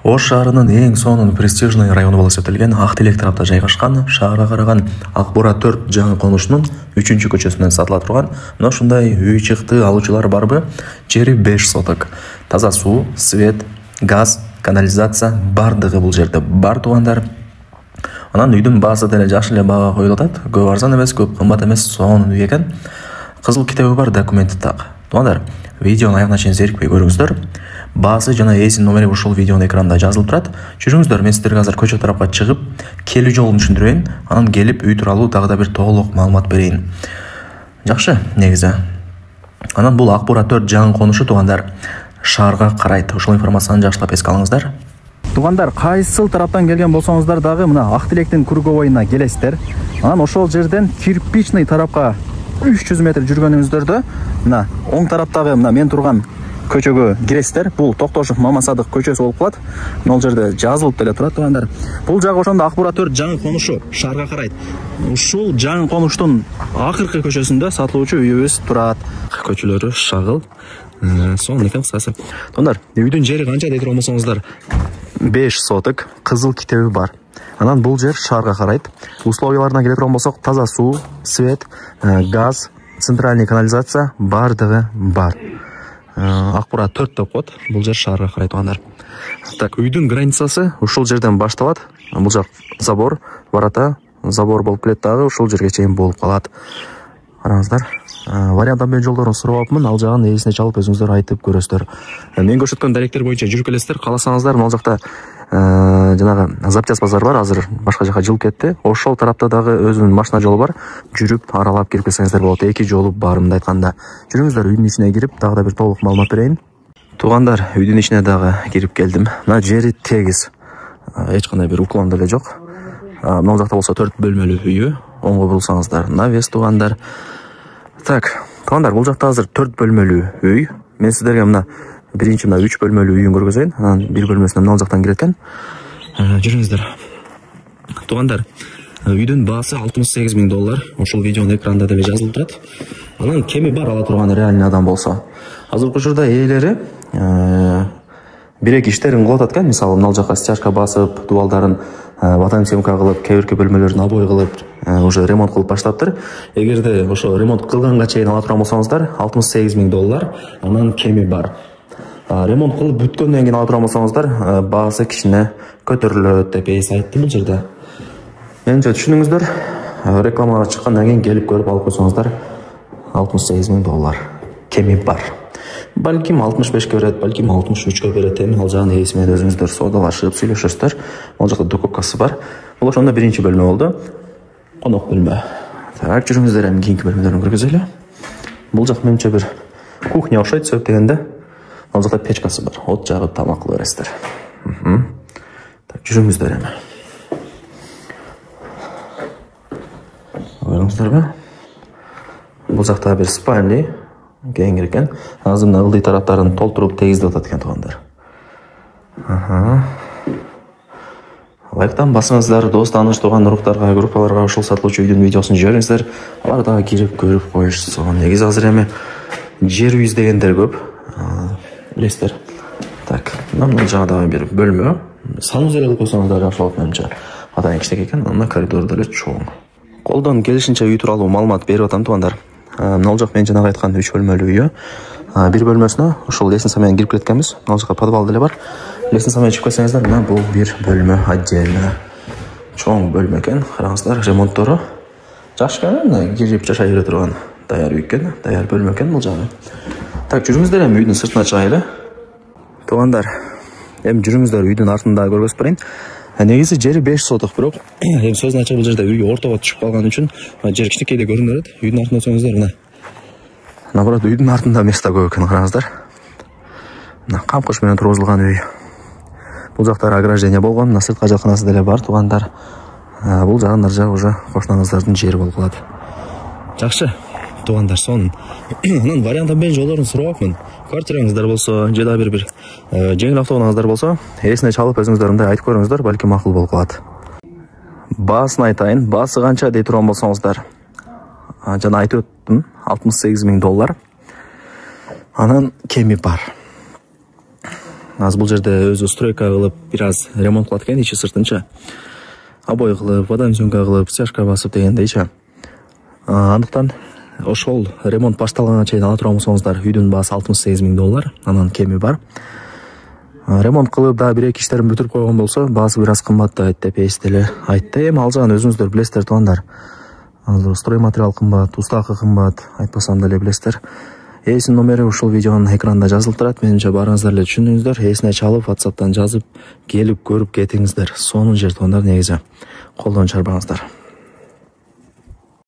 Ош шаарынын эң сонун престижный району болуп эсептелген Ак Телек тарапта жайгашкан шаарга караган Акбура 4 жаңы конушунун 3-көчөсүнөн сатыла турган мына ушундай үй чыкты алуучулар барбы? Жери 5 соток. Таза суу, свет, газ, канализация бардыгы бул жерде бар туугандар. Анан үйдүн баасы деле жакшы эле баага коюлуп атат. Көп арзан эмес, көп кымбат эмес, сонун үй экен. Кызыл китеби бар, документи так. Туугандар, видеону аягына чейин зерикпей көрүңүздөр. Баасы жана ээсинин номери ушул видеонун экранында жазылып турат. Жүрүңүздөр, мен сиздерге азыр көчө тарапка чыгып, келүү жолун түшүндүрөйүн. Анан келип үй тууралуу дагы да бир толук маалымат берейин. Жакшы, негизи. Анан бул Акбура 4 жаңы конушу туугандар шаарга карайт. Ушул информацияны жакшылап эске алыңыздар. Туугандар, кайсыл тараптан келген болсоңуздар дагы мына Ак Телектин круговойуна келесиздер. Анан ошол жерден кирпичный тарапка 300 метр жүргөнүңүздөрдө мына оң тараптагы мына мен турган көчөгө киресиздер. Бул Токтошов Мамасадык көчөсү болуп калат. Мына жерде жазылып деле турат туугандар. Бул жагы ошондо Акбура 4 жаңы конушу шаарга карайт. Ушул жаңы конуштун акыркы көчөсүндө сатылуучу үйүбүз турат. Көчөлөрү шагыл. Сонун экен кысасы. Туугандар, үйдүн жери канча дей турган болсоңуздар 5 соток, кызыл китеби бар. Анан бул жер шаарга карайт. Условияларына келе турган болсок, таза суу, свет, газ, центральный канализация бардыгы бар. Акбура 4 деп коет. Бул жер шаарга карайт туугандар. Так, үйдүн границасы ушул жерден башталат. Бул жак забор, ворота, забор болуп келет дагы, ушул жерге чейин болуп калат. Караңыздар. Варианттан мен жолдорун сурапмын, ал жагын ээсине чалып өзүңүздөр айтып көрөсүздөр. Мен көрсөткөн даректер боюнча жүрүп келесиздер. Кааласаңыздар, могул жакта жанагы Запчасть базар бар, азыр башка жака жылып кетти. Ошол тарапта дагы өзүнүн машина жолу бар. Жүрүп аралап кирип келсеңиздер болот. 2 жолу бар мындай айтканда. Жүрүңүздөр, үйдүн ичине кирип дагы да бир толук маалымат берейин. Туугандар, үйдүн ичине дагы кирип келдим. Мына жери тегиз. Эч кандай бир уклон деле жок. Могул жакта болсо 4 бөлмөлүү үйү. Оңго бурулсаңыздар, навес туугандар. Так, туугандар, бул жакта азыр 4 бөлмөлүү үй. Мен сиздерге мына биринчи мына 3 бөлмөлүү үйүн көргөзөйүн. Анан бир бөлмөсүнө мына жактан кирет экен. Жүрүңүздөр. Туугандар, үйдүн баасы $68,000. Ошол видеонун экранында деле жазылып турат. Анан кеми бар ала турган реальный адам болсо. Азыркы учурда ээлери бирек иштерин кылып атат экен. Мисалы, мына жака стяжка басып, дубалдарын ватан-семка кылып, кээ-бирки бөлмөлөрүн обой кылып, уже ремонт кылып баштаптыр. Эгерде ошо ремонт кылганга чейин ала турган болсоңуздар, $68,000, анан кеми бар. Ремонт кылып бүткөндөн кийин ала турган болсоңуздар, баасы кичине көтөрүлөт деп эс айтты бул жерде. Менимче түшүнүңүздөр, рекламага чыккандан кийин келип көрүп алып койсоңуздар, $68,000 кеми бар. Балким 65 берет, балким 63 берет. Эми ал жагын ээси менен өзүңүздөр соодалашып сүйлөшөсүздөр. Ал жакта докупкасы бар. Бул ошондо биринчи бөлмө болду. Конок бөлмө. Так, жүрүңүздөр, эми кийинки бөлмөлөрүн көргөзөлү. Бул жак менимче бир кухня окшойт, себеп дегенде ал жакта печкасы бар. От жагып тамак кыла бересиздер. Так, жүрүңүздөр эми. Көрүңүздөрбү? Бул жакта бир спальный кеңир экен. Азыр мына ылдый тараптарын толтуруп тегиздеп атат экен туугандар. Лайктан басыңыздар, дос тааныш туган уруктарга, группаларга ушул сатылуучу үйдүн видеосун жибериңиздер. Алар дагы кирип көрүп коюшсун. Негизи азыр эми жер үй издегендер көп. Билесиздер. Так, мына жагы дагы бир бөлмө. Санузел кылып койсоңуздар жакшы болот менимче. Атайын кичинекей экен, мына коридор деле чоң. Колдон келишинче үй тууралуу маалымат берип атам туугандар. Мына жак мен жанагы айткан 3 бөлмөлүү үйү. Бир бөлмөсүнө ушул лестница менен кирип кеткенбиз. Мына жака подвал деле бар. Лестница менен чыгып келсеңиздер, мына бул бир бөлмө отдельно. Чоң бөлмө экен. Караңыздар, ремонттору жакшы экен. Кирип жашай бере турган даяр үй экен, даяр бөлмө экен бул жагы. Так, жүрүңүздөр, эми үйдүн сыртына чыгайлы. Туугандар, эми жүрүңүздөр, үйдүн артында көргөзүп берейин. Негизи жери 5 соток, бирок эми сөзүн ачык бул жерде үй ортого түшүп калган үчүн жер кичинекей эле көрүнөт. Үйдүн артына өтсөңүздөр, мына. Наоборот, үйдүн артында место көп экен, караңыздар. Мына камкыш менен тургузулган үй. Бул жакта ограждение болгон, мына сырткы ажалканасы деле бар туугандар. Бул жагы нар жагы уже кошунаңыздардын жери болуп калат. Жакшы. Туугандар, сонун. Анан варианттан мен жолдорун сурапмын. Квартираңыздар болсо, же дагы бир жеңил автоунаңыздар болсо, ээсине чалып өзүңүздөр мындай айтып көрүңүздөр, балки макул болуп калат. Баасын айтайын, баасы канча дей турган болсоңуздар. Жана айтып өттүм, $68,000. Анан кеми бар. азыр бул жерде өзү стройка кылып бир аз ремонт кылат экен ичи сыртынча, обой кылып, водоемченка кылып, стяжка басып дегендейчи. Андыктан ошол ремонт башталганга чейин ала турган болсоңуздар, үйдүн баасы $68.000, анан кеми бар. Ремонт кылып да 1-2 иштерин бүтүрүп койгон болсо, баасы бир аз кымбаттайт деп эстеле айтты. Эми ал жагын өзүңүздөр билесиздер туугандар. Ал строй материал кымбат, устакы кымбат, айтпасам деле билесиздер. Эсинин номери ушул видеонун экранында жазылып турат. Менимче баарыңыздар эле түшүндүңүздөр. Эсине чалып, WhatsApp'тан жазып, келип көрүп кетиңиздер. Сонун жер туугандар, негизи колдон чарбаңыздар.